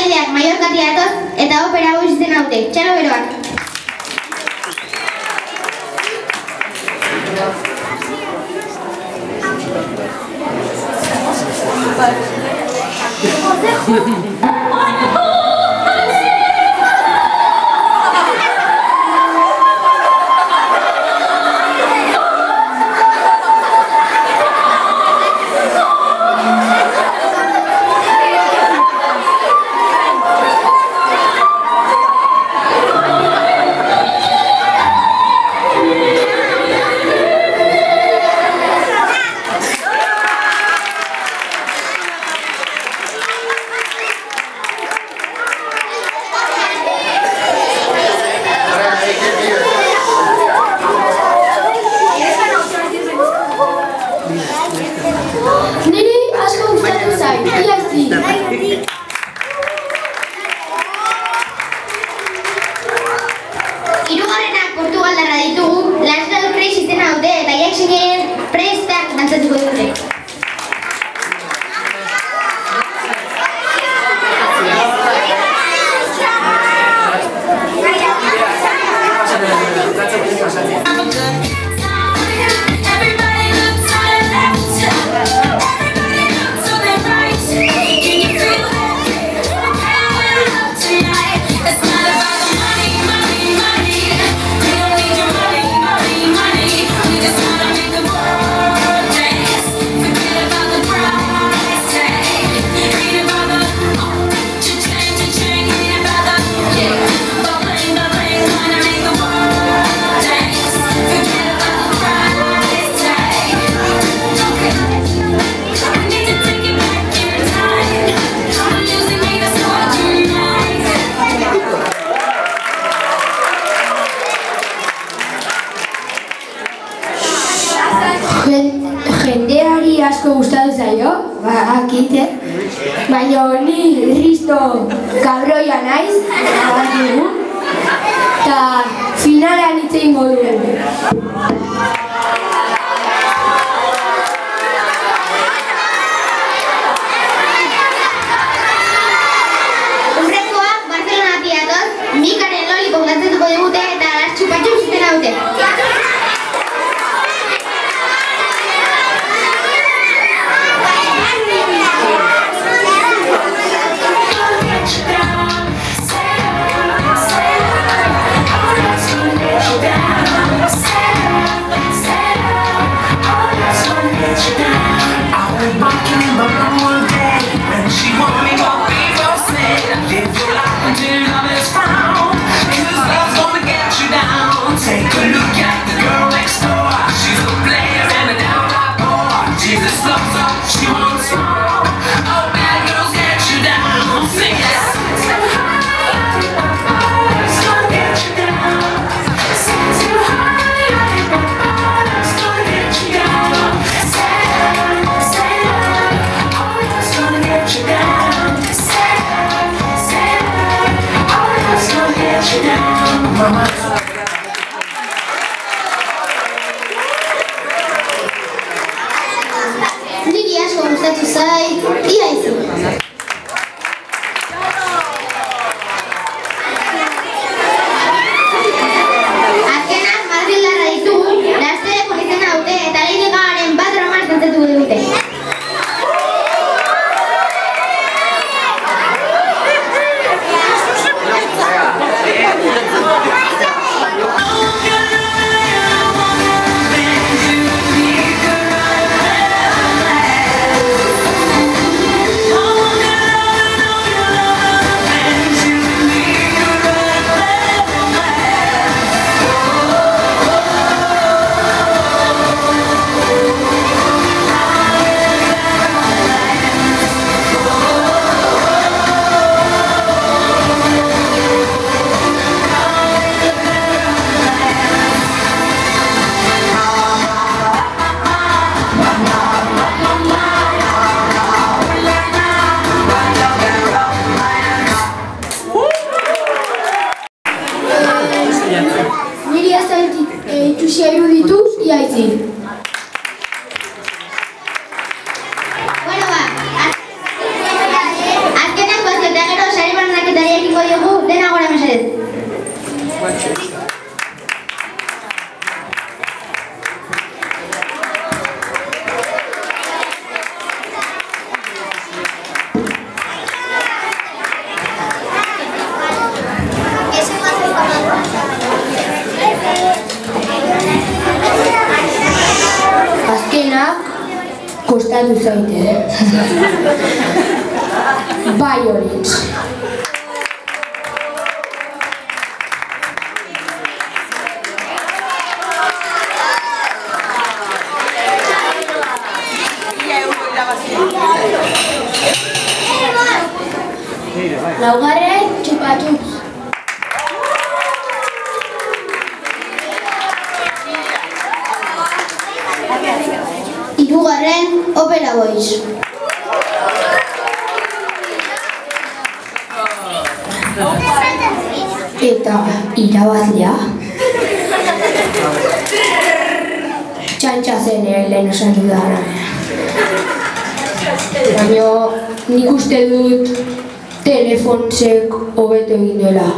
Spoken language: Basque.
taldeak Mallorcatik datoz eta opera hau izena dute. Txalo beroak. Hirugarrenak Portugaldarra ditugu, National Craze izena dute eta Jacksonen prestak dantzatuko dute. Jendeari asko gustatu zaio, akite, baina ni Risto kabroia naiz, badakigu, eta finalean hitz egingo dugu. Urrengoak Barcelonatik datoz, Mikaren Lollipop dantzatuko digute eta Las Chupa-Chups izena dute. Niri asko gustatu zait, ia izan. Azkenak Madrildarra ditugu, Las Telefon izena dute eta Lady Gagaren Bad Romance dantzatuko digute. gustatu zaite. Violins. Laugarren, txupatuz. Hirugarren, Opera Boys. Eta irabazlea. Txantxa zen lehen esan dudana. Baina nik uste dut telefonsek hobeto egin duela.